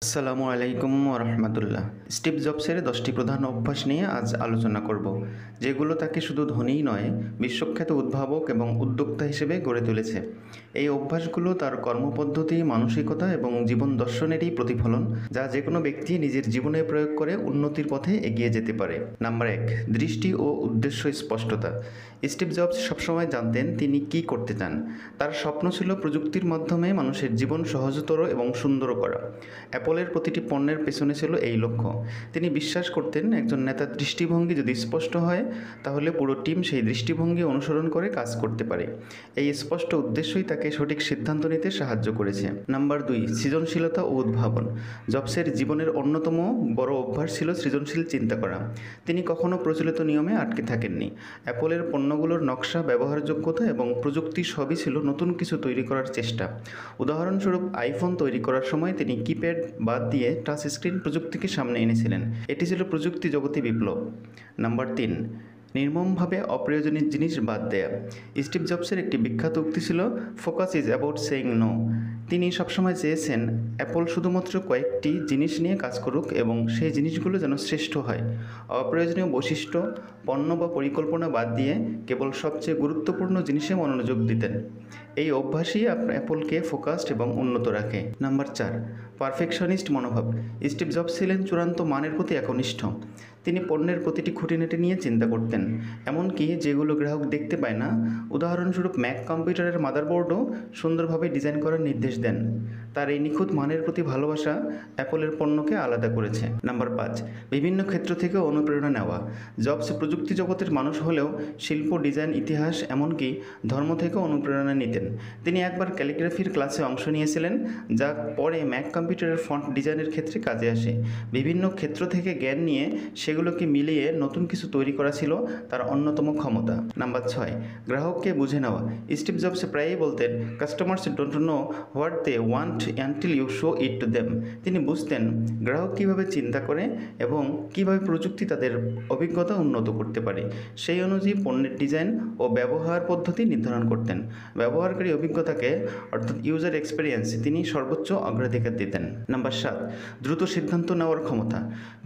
আসসালামু আলাইকুম রহমতুল্লাহ। স্টিভ জবসের 10টি প্রধান অভ্যাস নিয়ে আজ আলোচনা করব, যেগুলো তাকে শুধু ধনীই নয়, বিশ্বখ্যাত উদ্ভাবক এবং উদ্যোক্তা হিসেবে গড়ে তুলেছে। এই অভ্যাসগুলো তার কর্মপদ্ধতি, মানসিকতা এবং জীবন দর্শনেরই প্রতিফলন, যা যে কোনো ব্যক্তি নিজের জীবনে প্রয়োগ করে উন্নতির পথে এগিয়ে যেতে পারে। নাম্বার 1, দৃষ্টি ও উদ্দেশ্য স্পষ্টতা। স্টিভ জবস সবসময় জানতেন তিনি কী করতে চান। তার স্বপ্ন ছিল প্রযুক্তির মাধ্যমে মানুষের জীবন সহজতর এবং সুন্দর করা। অ্যাপলের প্রতিটি পণ্যের পেছনে ছিল এই লক্ষ্য। তিনি বিশ্বাস করতেন একজন নেতার দৃষ্টিভঙ্গি যদি স্পষ্ট হয়, তাহলে পুরো টিম সেই দৃষ্টিভঙ্গি অনুসরণ করে কাজ করতে পারে। এই স্পষ্ট উদ্দেশ্যই তাকে সঠিক সিদ্ধান্ত নিতে সাহায্য করেছে। নাম্বার 2, সৃজনশীলতা ও উদ্ভাবন। জবসের জীবনের অন্যতম বড় অভ্যাস ছিল সৃজনশীল চিন্তা করা। তিনি কখনো প্রচলিত নিয়মে আটকে থাকেননি। অ্যাপলের পণ্যগুলোর নকশা, ব্যবহারযোগ্যতা এবং প্রযুক্তি সবই ছিল নতুন কিছু তৈরি করার চেষ্টা। উদাহরণস্বরূপ, আইফোন তৈরি করার সময় তিনি কিপ্যাড বাদ দিয়ে টাচ স্ক্রিন প্রযুক্তিকে সামনে এনেছিলেন। এটি ছিল প্রযুক্তি জগতে বিপ্লব। নাম্বার 3, নির্মমভাবে অপ্রয়োজনীয় জিনিস বাদ দেয়া। স্টিভ জবসের একটি বিখ্যাত উক্তি ছিল, focus is about saying no. তিনি সবসময় চেয়েছেন অ্যাপল শুধুমাত্র কয়েকটি জিনিস নিয়ে কাজ করুক এবং সেই জিনিসগুলো যেন শ্রেষ্ঠ হয়। অপ্রয়োজনীয় বৈশিষ্ট্য, পণ্য বা পরিকল্পনা বাদ দিয়ে কেবল সবচেয়ে গুরুত্বপূর্ণ জিনিসে মনোযোগ দিতেন। এই অভ্যাসই অ্যাপলকে ফোকাসড এবং উন্নত রাখে। নাম্বার 4, পারফেকশনিস্ট মনোভাব। স্টিভ জবস ছিলেন চূড়ান্ত মানের প্রতি একনিষ্ঠ। তিনি পণ্যের প্রতিটি খুঁটিনাটি নিয়ে চিন্তা করতেন, এমনকি যেগুলো গ্রাহক দেখতে পায় না। উদাহরণস্বরূপ, ম্যাক কম্পিউটারের মাদারবোর্ডও সুন্দরভাবে ডিজাইন করার নির্দেশ দেন। তার এই নিখুঁত মানের প্রতি ভালোবাসা অ্যাপলের পণ্যকে আলাদা করেছে। নাম্বার 5, বিভিন্ন ক্ষেত্র থেকে অনুপ্রেরণা নেওয়া। জবস প্রযুক্তি জগতের মানুষ হলেও শিল্প, ডিজাইন, ইতিহাস, এমনকি ধর্ম থেকে অনুপ্রেরণা নিতেন। তিনি একবার ক্যালিগ্রাফির ক্লাসে অংশ নিয়েছিলেন, যা পরে ম্যাক কম্পিউটারের ফন্ট ডিজাইনের ক্ষেত্রে কাজে আসে। বিভিন্ন ক্ষেত্র থেকে জ্ঞান নিয়ে সেগুলোকে মিলিয়ে নতুন কিছু তৈরি করা ছিল তার অন্যতম ক্ষমতা। নাম্বার 6, গ্রাহককে বুঝে নেওয়া। স্টিভ জবস প্রায়ই বলতেন, customers don't know what they want until you show it to them. তিনি বুঝতেন গ্রাহক কীভাবে চিন্তা করে এবং কীভাবে প্রযুক্তি তাদের অভিজ্ঞতা উন্নত করতে পারে। সেই অনুযায়ী পণ্যের ডিজাইন ও ব্যবহার পদ্ধতি নির্ধারণ করতেন। ব্যবহারকারী অভিজ্ঞতাকে, অর্থাৎ ইউজার এক্সপিরিয়েন্স, তিনি সর্বোচ্চ অগ্রাধিকার দিতেন। নাম্বার 7, দ্রুত সিদ্ধান্ত নেওয়ার ক্ষমতা।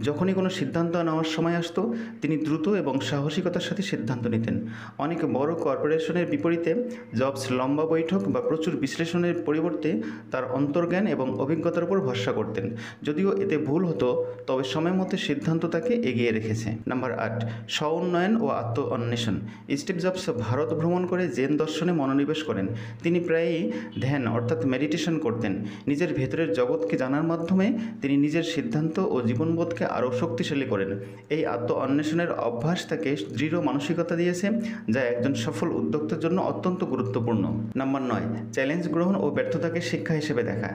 যখনই কোনো সিদ্ধান্ত নেওয়ার সময় আসতো, তিনি দ্রুত এবং সাহসিকতার সাথে সিদ্ধান্ত নিতেন। অনেক বড় কর্পোরেশনের বিপরীতে জবস লম্বা বৈঠক বা প্রচুর বিশ্লেষণের পরিবর্তে তার অন্তর্জ্ঞান এবং অভিজ্ঞতার উপর ভরসা করতেন। যদিও এতে ভুল হতো, তবে সময় মতো সিদ্ধান্ত তাকে এগিয়ে রেখেছে। নাম্বার 8, স্ব-উন্নয়ন ও আত্ম অন্বেষণ। স্টিভ জবস ভারত ভ্রমণ করে জেন দর্শনে মনোনিবেশ করেন। তিনি প্রায়ই ধ্যান, অর্থাৎ মেডিটেশন করতেন। নিজের ভেতরের জগৎকে জানার মাধ্যমে তিনি নিজের সিদ্ধান্ত ও জীবনবোধকে আরও শক্তিশালী করেন। এই আত্ম অন্বেষণের অভ্যাস তাকে দৃঢ় মানসিকতা দিয়েছে, যা একজন সফল উদ্যোক্তার জন্য অত্যন্ত গুরুত্বপূর্ণ। নাম্বার 9, চ্যালেঞ্জ গ্রহণ ও ব্যর্থতাকে শিক্ষা হিসেবে দেখা।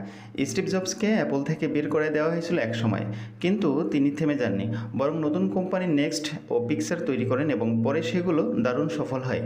স্টিভ জবসকে অ্যাপল থেকে বের করে দেওয়া হয়েছিল এক সময়, কিন্তু তিনি থেমে যাননি, বরং নতুন কোম্পানি নেক্সট ও পিক্সার তৈরি করেন এবং পরে সেগুলো দারুণ সফল হয়।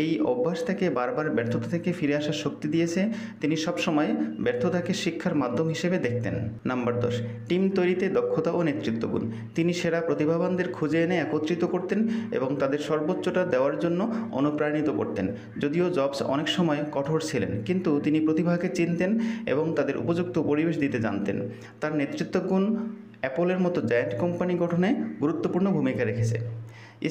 এই অভ্যাস তাকে বারবার ব্যর্থতা থেকে ফিরে আসার শক্তি দিয়েছে। তিনি সবসময় ব্যর্থতাকে শিক্ষার মাধ্যম হিসেবে দেখতেন। নাম্বার 10, টিম তৈরিতে দক্ষতা ও নেতৃত্বগুণ। তিনি সেরা প্রতিভাবানদের খুঁজে এনে একত্রিত করতেন এবং তাদের সর্বোচ্চটা দেওয়ার জন্য অনুপ্রাণিত করতেন। যদিও জবস অনেক সময় কঠোর ছিলেন, কিন্তু তিনি প্রতিভাকে চিনতেন এবং তাদের উপযুক্ত পরিবেশ দিতে জানতেন। তার নেতৃত্বগুণ অ্যাপলের মতো জায়ান্ট কোম্পানি গঠনে গুরুত্বপূর্ণ ভূমিকা রেখেছে।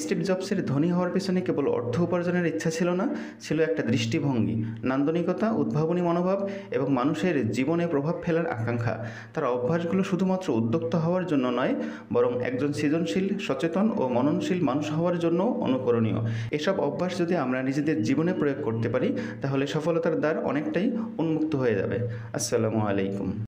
স্টিভ জবসের ধনী হওয়ার পেছনে কেবল অর্থ উপার্জনের ইচ্ছা ছিল না, ছিল একটা দৃষ্টিভঙ্গি, নান্দনিকতা, উদ্ভাবনী মনোভাব এবং মানুষের জীবনে প্রভাব ফেলার আকাঙ্ক্ষা। তার অভ্যাসগুলো শুধুমাত্র উদ্যোক্তা হওয়ার জন্য নয়, বরং একজন সৃজনশীল, সচেতন ও মননশীল মানুষ হওয়ার জন্য অনুকরণীয়। এসব অভ্যাস যদি আমরা নিজেদের জীবনে প্রয়োগ করতে পারি, তাহলে সফলতার দ্বার অনেকটাই উন্মুক্ত হয়ে যাবে। আসসালামু আলাইকুম।